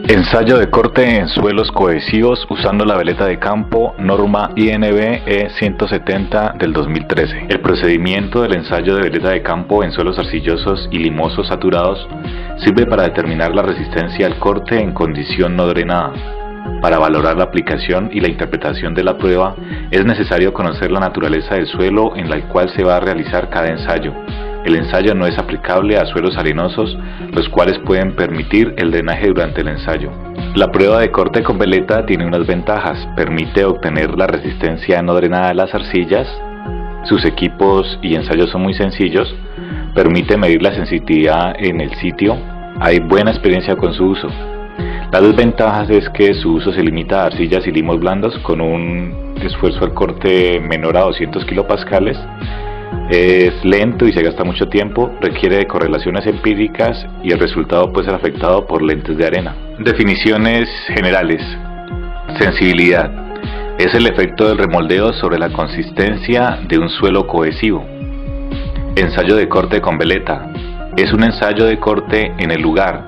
Ensayo de corte en suelos cohesivos usando la veleta de campo norma INB E170 del 2013. El procedimiento del ensayo de veleta de campo en suelos arcillosos y limosos saturados sirve para determinar la resistencia al corte en condición no drenada. Para valorar la aplicación y la interpretación de la prueba es necesario conocer la naturaleza del suelo en la cual se va a realizar cada ensayo. El ensayo no es aplicable a suelos arenosos, los cuales pueden permitir el drenaje durante el ensayo. La prueba de corte con veleta tiene unas ventajas: permite obtener la resistencia no drenada de las arcillas, sus equipos y ensayos son muy sencillos, permite medir la sensibilidad en el sitio, hay buena experiencia con su uso. Las desventajas es que su uso se limita a arcillas y limos blandos con un esfuerzo al corte menor a 200 kilopascales. Es lento y se gasta mucho tiempo, requiere de correlaciones empíricas y el resultado puede ser afectado por lentes de arena. Definiciones generales. Sensibilidad. Es el efecto del remoldeo sobre la consistencia de un suelo cohesivo. Ensayo de corte con veleta. Es un ensayo de corte en el lugar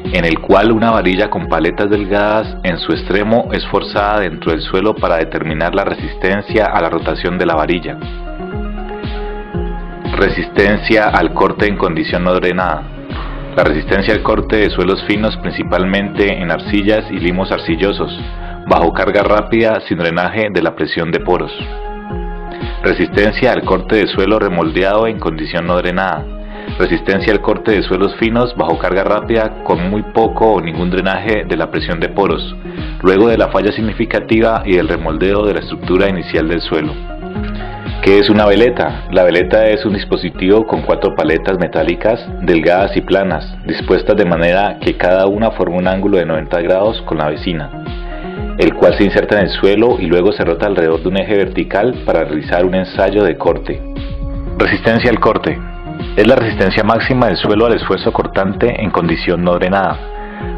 en el cual una varilla con paletas delgadas en su extremo es forzada dentro del suelo para determinar la resistencia a la rotación de la varilla. Resistencia al corte en condición no drenada. La resistencia al corte de suelos finos, principalmente en arcillas y limos arcillosos, bajo carga rápida sin drenaje de la presión de poros. Resistencia al corte de suelo remoldeado en condición no drenada. Resistencia al corte de suelos finos bajo carga rápida con muy poco o ningún drenaje de la presión de poros, luego de la falla significativa y del remoldeo de la estructura inicial del suelo. ¿Qué es una veleta? La veleta es un dispositivo con 4 paletas metálicas delgadas y planas, dispuestas de manera que cada una forma un ángulo de 90 grados con la vecina, el cual se inserta en el suelo y luego se rota alrededor de un eje vertical para realizar un ensayo de corte. Resistencia al corte. Es la resistencia máxima del suelo al esfuerzo cortante en condición no drenada.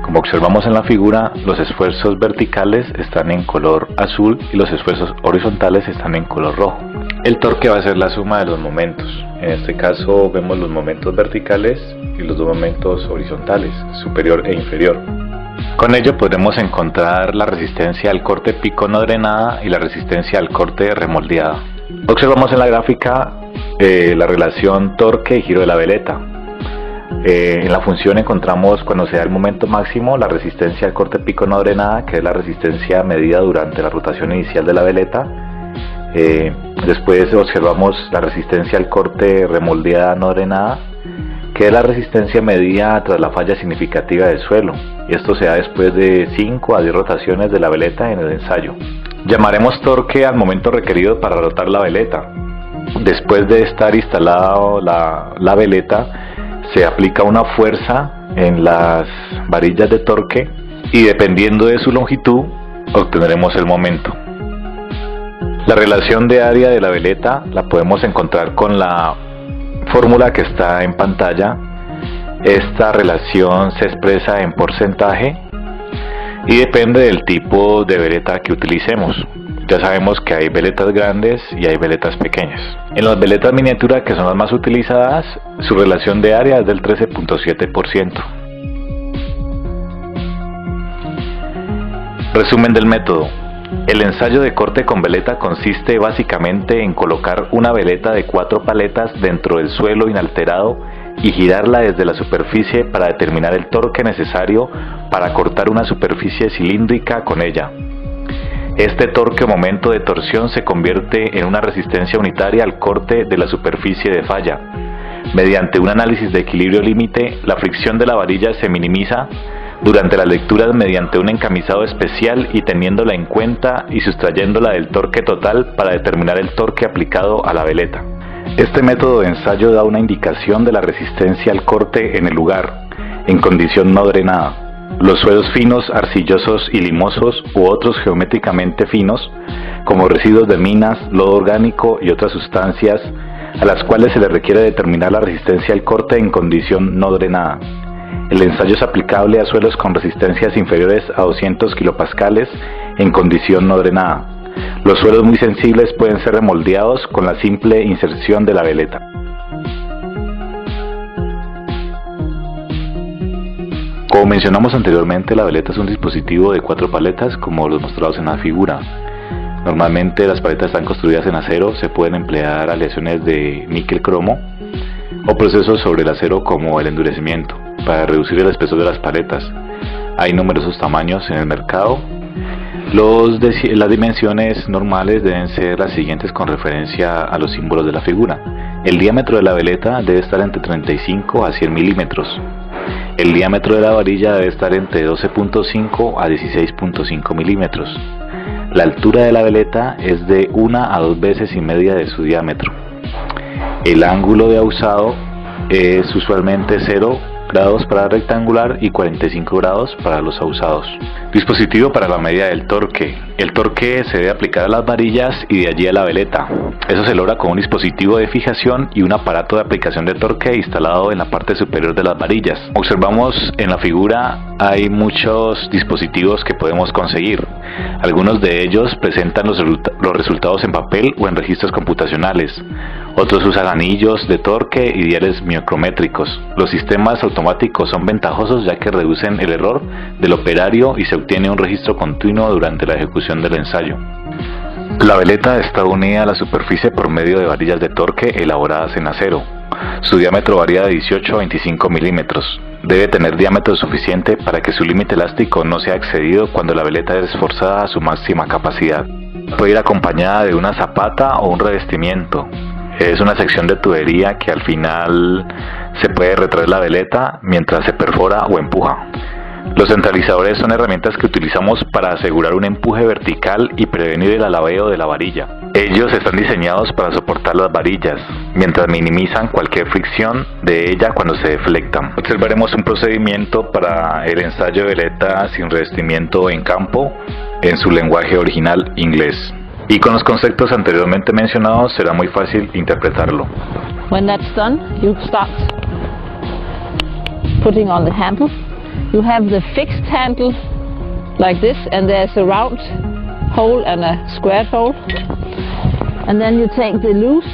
Como observamos en la figura, los esfuerzos verticales están en color azul y los esfuerzos horizontales están en color rojo. El torque va a ser la suma de los momentos. En este caso vemos los momentos verticales y los dos momentos horizontales, superior e inferior. Con ello podremos encontrar la resistencia al corte pico no drenada y la resistencia al corte remoldeada. Observamos en la gráfica la relación torque y giro de la veleta. En la función encontramos cuando se da el momento máximo la resistencia al corte pico no drenada, que es la resistencia medida durante la rotación inicial de la veleta. Después observamos la resistencia al corte remoldeada no drenada, que es la resistencia medida tras la falla significativa del suelo, y esto se da después de 5 a 10 rotaciones de la veleta en el ensayo. Llamaremos torque al momento requerido para rotar la veleta. Después de estar instalado la veleta, se aplica una fuerza en las varillas de torque y dependiendo de su longitud obtendremos el momento. La relación de área de la veleta la podemos encontrar con la fórmula que está en pantalla. Esta relación se expresa en porcentaje y depende del tipo de veleta que utilicemos. Ya sabemos que hay veletas grandes y hay veletas pequeñas. En las veletas miniatura, que son las más utilizadas, su relación de área es del 13.7%. Resumen del método. El ensayo de corte con veleta consiste básicamente en colocar una veleta de 4 paletas dentro del suelo inalterado y girarla desde la superficie para determinar el torque necesario para cortar una superficie cilíndrica con ella. Este torque o momento de torsión se convierte en una resistencia unitaria al corte de la superficie de falla. Mediante un análisis de equilibrio límite, la fricción de la varilla se minimiza durante las lecturas mediante un encamisado especial y teniéndola en cuenta y sustrayéndola del torque total para determinar el torque aplicado a la veleta. Este método de ensayo da una indicación de la resistencia al corte en el lugar, en condición no drenada. Los suelos finos, arcillosos y limosos u otros geométricamente finos, como residuos de minas, lodo orgánico y otras sustancias, a las cuales se le requiere determinar la resistencia al corte en condición no drenada. El ensayo es aplicable a suelos con resistencias inferiores a 200 kilopascales en condición no drenada. Los suelos muy sensibles pueden ser remoldeados con la simple inserción de la veleta. Como mencionamos anteriormente, la veleta es un dispositivo de 4 paletas como los mostrados en la figura. Normalmente las paletas están construidas en acero, se pueden emplear aleaciones de níquel cromo o procesos sobre el acero como el endurecimiento para reducir el espesor de las paletas. Hay numerosos tamaños en el mercado. Las dimensiones normales deben ser las siguientes con referencia a los símbolos de la figura. El diámetro de la veleta debe estar entre 35 a 100 milímetros. El diámetro de la varilla debe estar entre 12.5 a 16.5 milímetros. La altura de la veleta es de 1 a 2 veces y media de su diámetro. El ángulo de ahuzado es usualmente 0 grados para rectangular y 45 grados para los ahuzados. Dispositivo para la medida del torque. El torque se debe aplicar a las varillas y de allí a la veleta. Eso se logra con un dispositivo de fijación y un aparato de aplicación de torque instalado en la parte superior de las varillas. Observamos en la figura hay muchos dispositivos que podemos conseguir. Algunos de ellos presentan los resultados en papel o en registros computacionales. Otros usan anillos de torque y diales micrométricos. Los sistemas automáticos son ventajosos ya que reducen el error del operario y se obtiene un registro continuo durante la ejecución del ensayo. La veleta está unida a la superficie por medio de varillas de torque elaboradas en acero. Su diámetro varía de 18 a 25 milímetros. Debe tener diámetro suficiente para que su límite elástico no sea excedido cuando la veleta es forzada a su máxima capacidad. Puede ir acompañada de una zapata o un revestimiento. Es una sección de tubería que al final se puede retraer la veleta mientras se perfora o empuja. Los centralizadores son herramientas que utilizamos para asegurar un empuje vertical y prevenir el alabeo de la varilla. Ellos están diseñados para soportar las varillas, mientras minimizan cualquier fricción de ella cuando se deflectan. Observaremos un procedimiento para el ensayo de veleta sin revestimiento en campo en su lenguaje original inglés. Y con los conceptos anteriormente mencionados será muy fácil interpretarlo. When that's done, you start putting on the handle. You have the fixed handle like this, and there's a round hole and a squared hole. And then you take the loose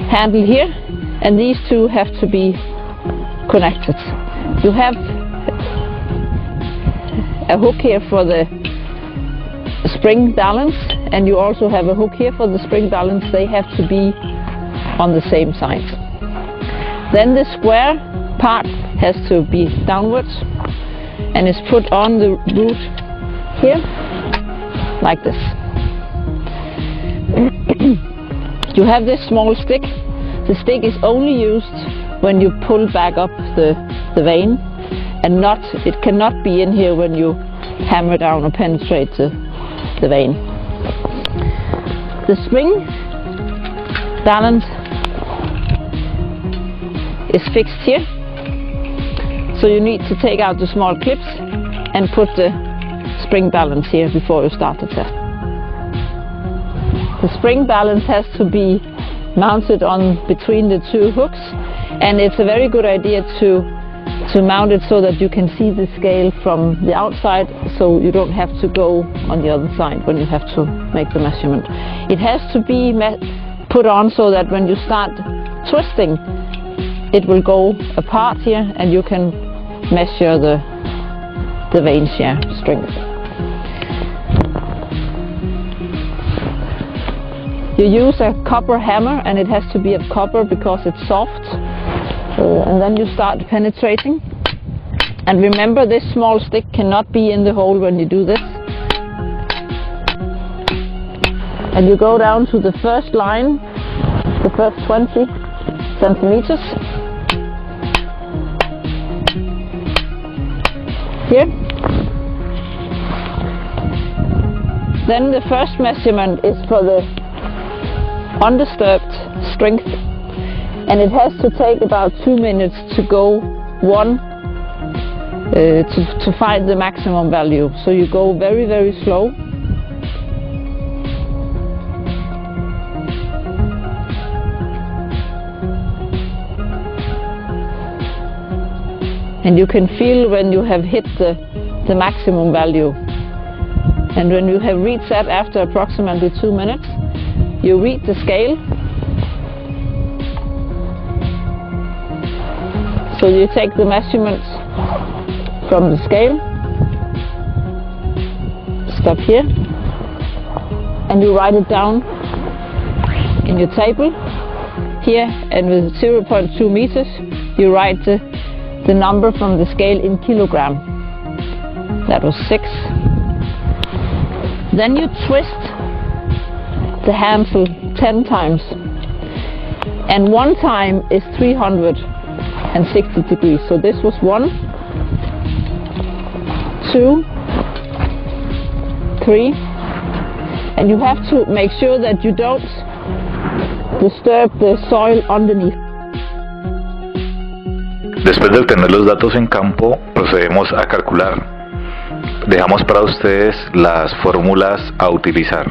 handle here, and these two have to be connected. You have a hook here for the spring balance, and you also have a hook here for the spring balance. They have to be on the same side. Then the square part has to be downwards and is put on the root here like this. You have this small stick. The stick is only used when you pull back up the vein, and it cannot be in here when you hammer down or penetrate the vein. The spring balance is fixed here, so you need to take out the small clips and put the spring balance here before you start the test. The spring balance has to be mounted on between the two hooks, and it's a very good idea to mount it so that you can see the scale from the outside, so you don't have to go on the other side when you have to make the measurement. It has to be put on so that when you start twisting, it will go apart here and you can measure the vein shear strength. You use a copper hammer, and it has to be of copper because it's soft. And then you start penetrating. And remember, this small stick cannot be in the hole when you do this. And you go down to the first line, the first 20 centimeters. Here. Then the first measurement is for the undisturbed strength, and it has to take about 2 minutes to go to find the maximum value. So you go very, very slow. And you can feel when you have hit the maximum value. And when you have reached that after approximately 2 minutes, you read the scale. So you take the measurements from the scale. Stop here. And you write it down in your table here, and with 0.2 meters you write the number from the scale in kilogram. That was 6. Then you twist the handle 10 times, and 1 time is 360 degrees. So this was 1, 2, 3, and you have to make sure that you don't disturb the soil underneath. Después de obtener los datos en campo, procedemos a calcular. Dejamos para ustedes las fórmulas a utilizar.